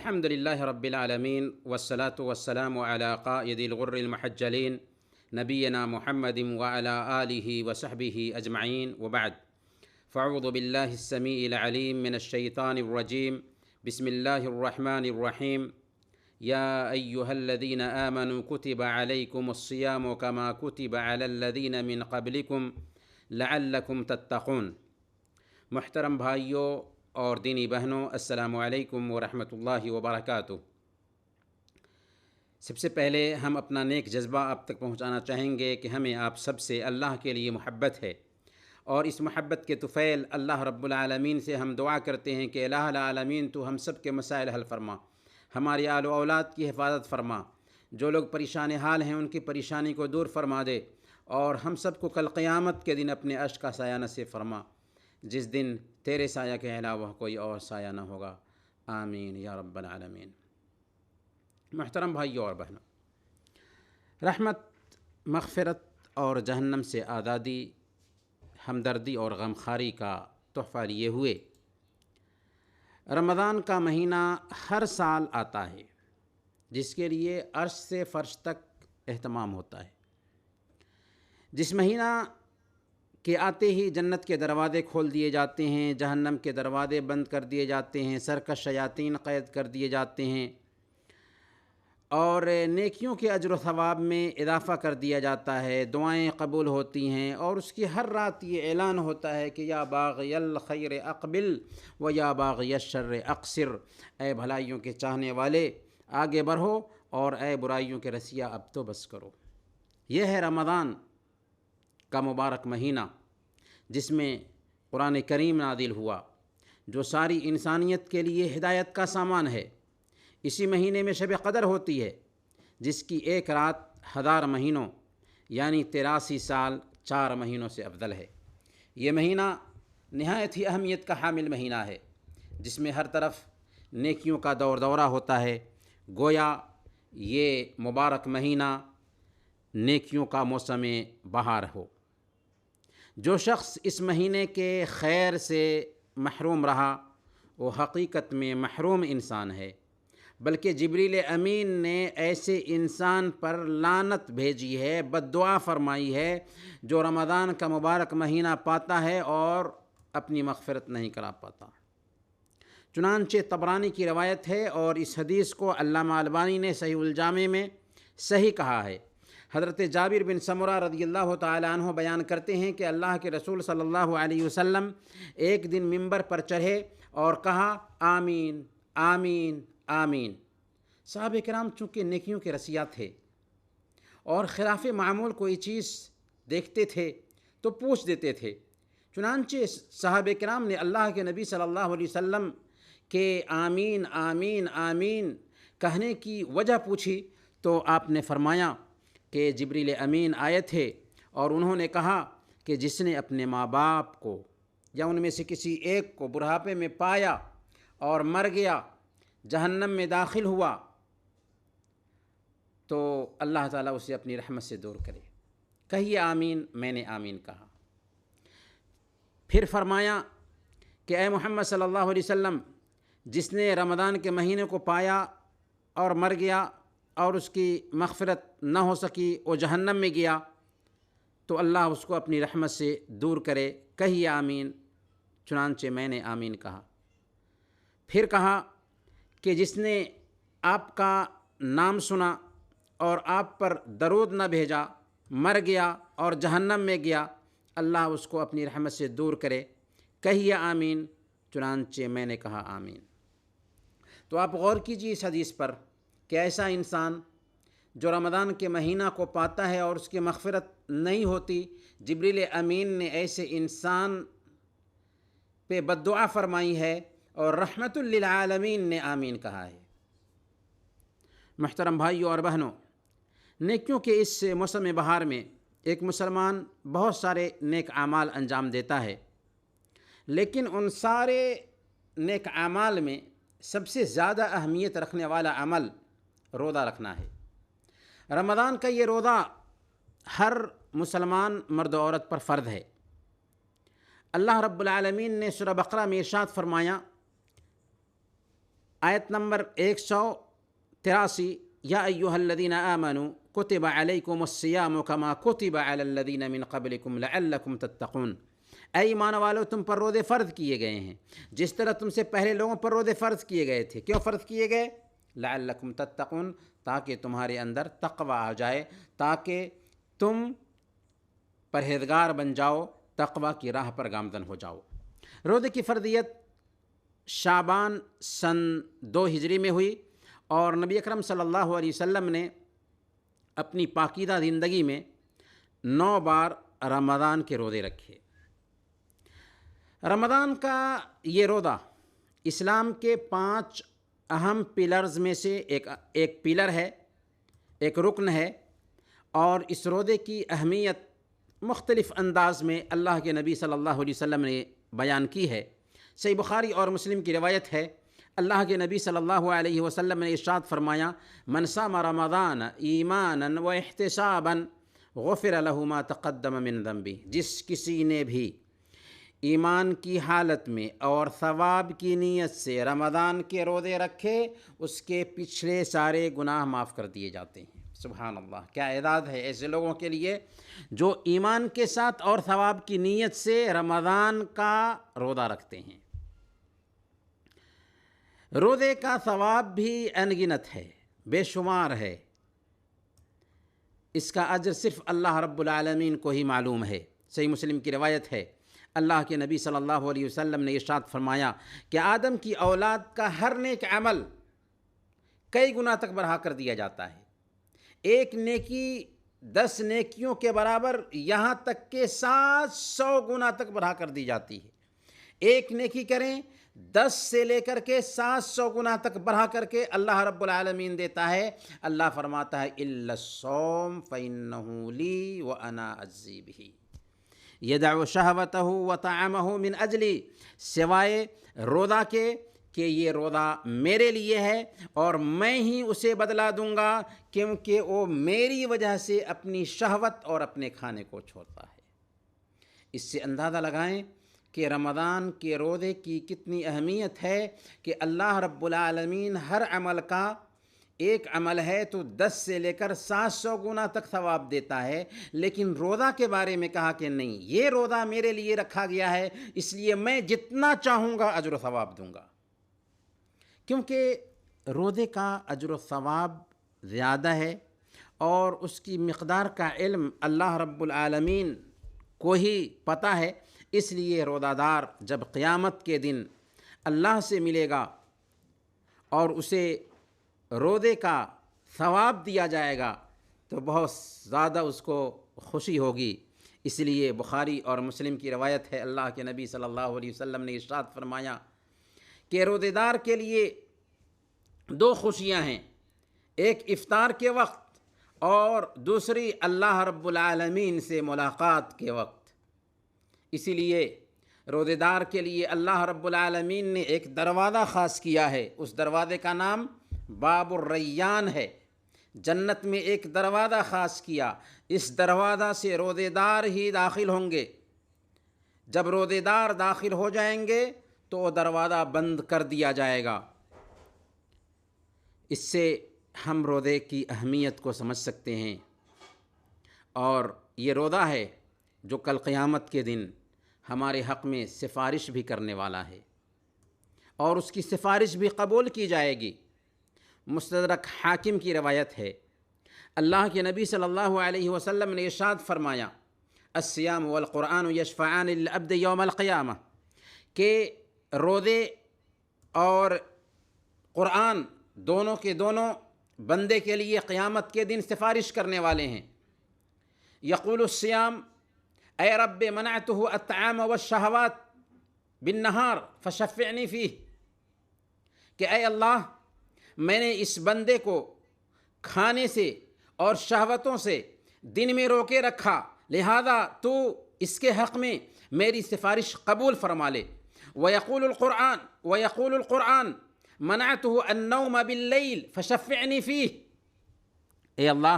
الحمد لله رب العالمين والصلاة والسلام على قائد الغر المحجلين نبينا محمد وعلى آله وصحبه أجمعين وبعد. فأعوذ بالله السميع العليم من الشيطان الرجيم. بسم الله الرحمن الرحيم. يا أيها الذين آمنوا كتب عليكم الصيام كما كتب على الذين من قبلكم لعلكم تتقون. محترم بھائیوں اور دینی بہنوں، السلام علیکم ورحمۃ اللہ وبرکاتہ۔ سب سے پہلے ہم اپنا نیک جذبہ آپ تک پہنچانا چاہیں گے کہ ہمیں آپ سب سے اللہ کے لیے محبت ہے، اور اس محبت کے طفیل اللہ رب العالمین سے ہم دعا کرتے ہیں کہ الہ العالمین تو ہم سب کے مسائل حل فرما، ہماری آل و اولاد کی حفاظت فرما، جو لوگ پریشان حال ہیں ان کی پریشانی کو دور فرما دے، اور ہم سب کو کل قیامت کے دن اپنے عرش کا سایہ نصیب فرما، جس دن تیرے سایہ کے علاوہ کوئی اور سایہ نہ ہوگا، آمین یا رب العالمین۔ محترم بھائیوں اور بہنوں، رحمت، مغفرت اور جہنم سے آزادی، ہمدردی اور غمخواری کا تحفہ لیے ہوئے رمضان کا مہینہ ہر سال آتا ہے، جس کے لیے عرش سے فرش تک اہتمام ہوتا ہے۔ جس مہینہ کہ آتے ہی جنت کے دروازے کھول دیے جاتے ہیں، جہنم کے دروازے بند کر دیے جاتے ہیں، سرکش شیاطین قید کر دیے جاتے ہیں، اور نیکیوں کے اجر و ثواب میں اضافہ کر دیا جاتا ہے، دعائیں قبول ہوتی ہیں، اور اس کی ہر رات یہ اعلان ہوتا ہے کہ یا باغی الخیر اقبل و یا باغی الشر اقصر، اے بھلائیوں کے چاہنے والے آگے بڑھو، اور اے برائیوں کے رسیا اب تو بس کرو۔ یہ ہے رمضان کا مبارک مہینہ، جس میں قرآن کریم نازل ہوا، جو ساری انسانیت کے لیے ہدایت کا سامان ہے۔ اسی مہینے میں شب قدر ہوتی ہے، جس کی ایک رات 1000 مہینوں یعنی 83 سال 4 مہینوں سے افضل ہے۔ یہ مہینہ نہایت ہی اہمیت کا حامل مہینہ ہے، جس میں ہر طرف نیکیوں کا دور دورہ ہوتا ہے، گویا یہ مبارک مہینہ نیکیوں کا موسم بہار ہو۔ جو شخص اس مہینے کے خیر سے محروم رہا، وہ حقیقت میں محروم انسان ہے، بلکہ جبریل امین نے ایسے انسان پر لعنت بھیجی ہے، بد دعا فرمائی ہے، جو رمضان کا مبارک مہینہ پاتا ہے اور اپنی مغفرت نہیں کرا پاتا۔ چنانچہ طبرانی کی روایت ہے، اور اس حدیث کو علامہ البانی نے صحیح الجامع میں صحیح کہا ہے۔ حضرت جابر بن سمرہ رضی اللہ تعالی عنہ بیان کرتے ہیں کہ اللہ کے رسول صلی اللہ علیہ وسلم ایک دن ممبر پر چڑھے اور کہا آمین آمین آمین۔ صحابہ کرام چونکہ نیکیوں کے رسیا تھے اور خلاف معمول کوئی چیز دیکھتے تھے تو پوچھ دیتے تھے، چنانچہ صحابہ کرام نے اللہ کے نبی صلی اللہ علیہ وسلم کے آمین آمین آمین کہنے کی وجہ پوچھی، تو آپ نے فرمایا کہ جبریل امین آئے تھے اور انہوں نے کہا کہ جس نے اپنے ماں باپ کو یا ان میں سے کسی ایک کو بڑھاپے میں پایا اور مر گیا، جہنم میں داخل ہوا، تو اللہ تعالیٰ اسے اپنی رحمت سے دور کرے۔ کہیے آمین۔ میں نے آمین کہا۔ پھر فرمایا کہ اے محمد صلی اللہ علیہ وسلم، جس نے رمضان کے مہینے کو پایا اور مر گیا اور اس کی مغفرت نہ ہو سکی، وہ جہنم میں گیا، تو اللہ اس کو اپنی رحمت سے دور کرے، کہیے آمین۔ چنانچہ میں نے آمین کہا۔ پھر کہا کہ جس نے آپ کا نام سنا اور آپ پر درود نہ بھیجا، مر گیا اور جہنم میں گیا، اللہ اس کو اپنی رحمت سے دور کرے، کہیے آمین۔ چنانچہ میں نے کہا آمین۔ تو آپ غور کیجیے اس حدیث پر کہ ایسا انسان جو رمضان کے مہینہ کو پاتا ہے اور اس کی مغفرت نہیں ہوتی، جبریل امین نے ایسے انسان پہ بد دعا فرمائی ہے، اور رحمت للعالمین نے آمین کہا ہے۔ محترم بھائیوں اور بہنوں، نیکیوں کے اس موسم بہار میں ایک مسلمان بہت سارے نیک اعمال انجام دیتا ہے، لیکن ان سارے نیک اعمال میں سب سے زیادہ اہمیت رکھنے والا عمل روزہ رکھنا ہے۔ رمضان کا یہ روزہ ہر مسلمان مرد و عورت پر فرض ہے۔ اللہ رب العالمین نے سورہ بقرہ میں ارشاد فرمایا آیت نمبر 183، یا ایھا الذین آمنوا کتب علیکم الصیام کما کتب علی الذین من قبلکم لعلکم تتقون، اے ایمان والو تم پر روزے فرض کیے گئے ہیں جس طرح تم سے پہلے لوگوں پر روزے فرض کیے گئے تھے۔ کیوں فرض کیے گئے؟ لعلکم تتقون، تاکہ تمہارے اندر تقوی آ جائے، تاکہ تم پرہیزگار بن جاؤ، تقوی کی راہ پر گامزن ہو جاؤ۔ روزے کی فرضیت شعبان سن 2 ہجری میں ہوئی، اور نبی اکرم صلی اللہ علیہ وسلم نے اپنی پاکیزہ زندگی میں 9 بار رمضان کے روزے رکھے۔ رمضان کا یہ روزہ اسلام کے 5 اہم پلرز میں سے ایک پلر ہے، ایک رکن ہے، اور اس روزے کی اہمیت مختلف انداز میں اللہ کے نبی صلی اللہ علیہ وسلم نے بیان کی ہے۔ صحیح بخاری اور مسلم کی روایت ہے، اللہ کے نبی صلی اللہ علیہ وسلم نے ارشاد فرمایا، من صام رمضان ایمانا و احتسابا غفر له ما تقدم من ذنبه، جس کسی نے بھی ایمان کی حالت میں اور ثواب کی نیت سے رمضان کے روزے رکھے، اس کے پچھلے سارے گناہ معاف کر دیے جاتے ہیں۔ سبحان اللہ، کیا اعداد ہے ایسے لوگوں کے لیے جو ایمان کے ساتھ اور ثواب کی نیت سے رمضان کا روزہ رکھتے ہیں۔ روزے کا ثواب بھی انگنت ہے، بے شمار ہے، اس کا اجر صرف اللہ رب العالمین کو ہی معلوم ہے۔ صحیح مسلم کی روایت ہے، اللہ کے نبی صلی اللہ علیہ وسلم نے ارشاد فرمایا کہ آدم کی اولاد کا ہر نیک عمل کئی گنا تک بڑھا کر دیا جاتا ہے۔ ایک نیکی 10 نیکیوں کے برابر، یہاں تک کہ 700 گنا تک بڑھا کر دی جاتی ہے۔ ایک نیکی کریں، 10 سے لے کر کے 700 گنا تک بڑھا کر کے اللہ رب العالمین دیتا ہے۔ اللہ فرماتا ہے الا الصوم فإنہ لی وأنا أجزی بہ، یدع شہوتہ وطعمہ من اجلی، سوائے روزہ کے کہ یہ روزہ میرے لیے ہے اور میں ہی اسے بدلا دوں گا، کیونکہ وہ میری وجہ سے اپنی شہوت اور اپنے کھانے کو چھوڑتا ہے۔ اس سے اندازہ لگائیں کہ رمضان کے روزے کی کتنی اہمیت ہے کہ اللہ رب العالمین ہر عمل کا، ایک عمل ہے تو 10 سے لے کر 700 گنا تک ثواب دیتا ہے، لیکن روزہ کے بارے میں کہا کہ نہیں، یہ روزہ میرے لیے رکھا گیا ہے، اس لیے میں جتنا چاہوں گا اجر و ثواب دوں گا، کیونکہ روزے کا اجر و ثواب زیادہ ہے اور اس کی مقدار کا علم اللہ رب العالمین کو ہی پتہ ہے۔ اس لیے روزہ دار جب قیامت کے دن اللہ سے ملے گا اور اسے روزے کا ثواب دیا جائے گا تو بہت زیادہ اس کو خوشی ہوگی۔ اس لیے بخاری اور مسلم کی روایت ہے، اللہ کے نبی صلی اللہ علیہ وسلم نے ارشاد فرمایا کہ روزے دار کے لیے 2 خوشیاں ہیں، ایک افطار کے وقت اور دوسری اللہ رب العالمین سے ملاقات کے وقت۔ اسی لیے روزے دار کے لیے اللہ رب العالمین نے ایک دروازہ خاص کیا ہے، اس دروازے کا نام باب الریان ہے۔ جنت میں ایک دروازہ خاص کیا، اس دروازہ سے روزے دار ہی داخل ہوں گے۔ جب روزے دار داخل ہو جائیں گے تو وہ دروازہ بند کر دیا جائے گا۔ اس سے ہم روزے کی اہمیت کو سمجھ سکتے ہیں، اور یہ روزہ ہے جو کل قیامت کے دن ہمارے حق میں سفارش بھی کرنے والا ہے، اور اس کی سفارش بھی قبول کی جائے گی۔ مستدرک حاکم کی روایت ہے، اللہ کے نبی صلی اللہ علیہ وسلم نے ارشاد فرمایا، الصیام والقرآن یشفعان للعبد یوم القیامہ، کہ روزے اور قرآن دونوں کے دونوں بندے کے لیے قیامت کے دن سفارش کرنے والے ہیں۔ یقول الصیام، اے رب منعته الطعام والشہوات بالنہار فشفعنی فیہ، کہ اے اللہ میں نے اس بندے کو کھانے سے اور شہوتوں سے دن میں روکے رکھا، لہذا تو اس کے حق میں میری سفارش قبول فرما لے۔ وَيَقُولُ الْقُرْآنُ مَنَعْتُهُ النَّوْمَ بِاللَّيْلِ فَشَفِّعْنِي فِيهِ، اے اللہ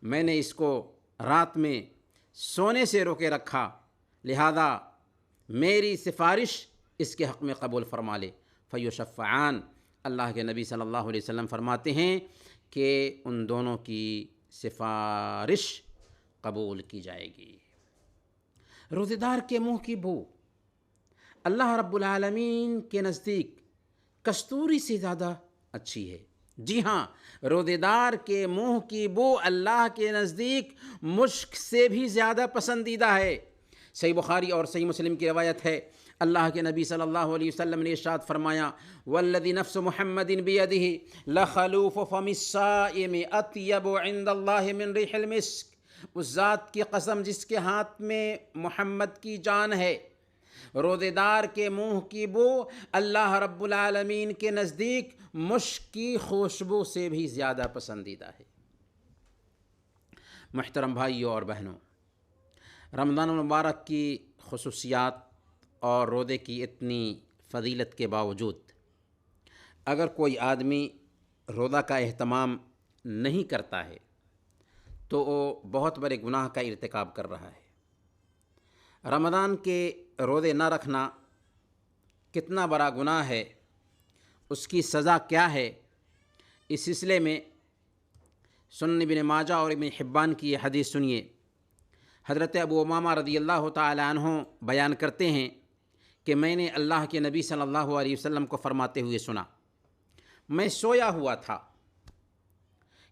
میں نے اس کو رات میں سونے سے روکے رکھا، لہذا میری سفارش اس کے حق میں قبول فرما لے۔ فَيُشَفَّعَانِ، اللہ کے نبی صلی اللہ علیہ وسلم فرماتے ہیں کہ ان دونوں کی سفارش قبول کی جائے گی۔ روزے دار کے منہ کی بو اللہ رب العالمین کے نزدیک کستوری سے زیادہ اچھی ہے۔ جی ہاں، روزے دار کے منہ کی بو اللہ کے نزدیک مشک سے بھی زیادہ پسندیدہ ہے۔ صحیح بخاری اور صحیح مسلم کی روایت ہے، اللہ کے نبی صلی اللہ علیہ وسلم نے ارشاد فرمایا، والذی نفس محمد بیدہ لخلوف فم الصائم اطیب عند اللہ من ریح المسک۔ اس ذات کی قسم جس کے ہاتھ میں محمد کی جان ہے، روزے دار کے منہ کی بو اللہ رب العالمین کے نزدیک مشک کی خوشبو سے بھی زیادہ پسندیدہ ہے۔ محترم بھائیوں اور بہنوں، رمضان المبارک کی خصوصیات اور روزے کی اتنی فضیلت کے باوجود اگر کوئی آدمی روزہ کا اہتمام نہیں کرتا ہے تو وہ بہت بڑے گناہ کا ارتکاب کر رہا ہے۔ رمضان کے روزے نہ رکھنا کتنا بڑا گناہ ہے، اس کی سزا کیا ہے، اس سلسلے میں سنن ابن ماجہ اور ابن حبان کی یہ حدیث سنیے۔ حضرت ابو امامہ رضی اللہ تعالی عنہ بیان کرتے ہیں کہ میں نے اللہ کے نبی صلی اللہ علیہ وسلم کو فرماتے ہوئے سنا، میں سویا ہوا تھا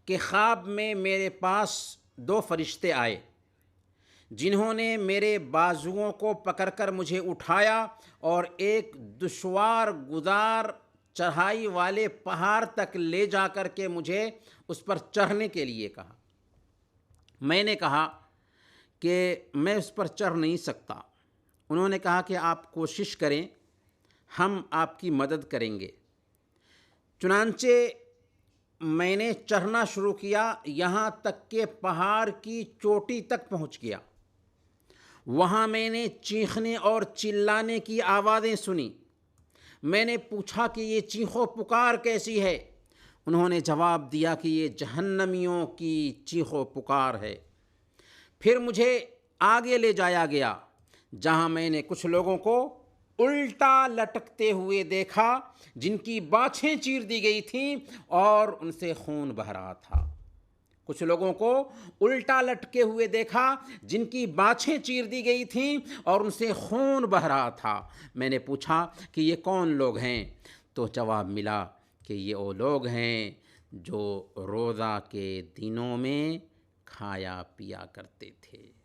کہ خواب میں میرے پاس دو فرشتے آئے جنہوں نے میرے بازوؤں کو پکڑ کر مجھے اٹھایا اور ایک دشوار گزار چڑھائی والے پہاڑ تک لے جا کر کے مجھے اس پر چڑھنے کے لیے کہا۔ میں نے کہا کہ میں اس پر چڑھ نہیں سکتا۔ انہوں نے کہا کہ آپ کوشش کریں، ہم آپ کی مدد کریں گے۔ چنانچہ میں نے چڑھنا شروع کیا، یہاں تک کہ پہاڑ کی چوٹی تک پہنچ گیا۔ وہاں میں نے چیخنے اور چلانے کی آوازیں سنی۔ میں نے پوچھا کہ یہ چیخ و پکار کیسی ہے؟ انہوں نے جواب دیا کہ یہ جہنمیوں کی چیخ و پکار ہے۔ پھر مجھے آگے لے جایا گیا جہاں میں نے کچھ لوگوں کو الٹا لٹکتے ہوئے دیکھا جن کی باچھیں چیر دی گئی تھیں اور ان سے خون بہہ رہا تھا۔ کچھ لوگوں کو الٹا لٹکے ہوئے دیکھا جن کی باچھیں چیر دی گئی تھیں اور ان سے خون بہہ رہا تھا۔ میں نے پوچھا کہ یہ کون لوگ ہیں؟ تو جواب ملا کہ یہ وہ لوگ ہیں جو روزہ کے دنوں میں کھایا پیا کرتے تھے۔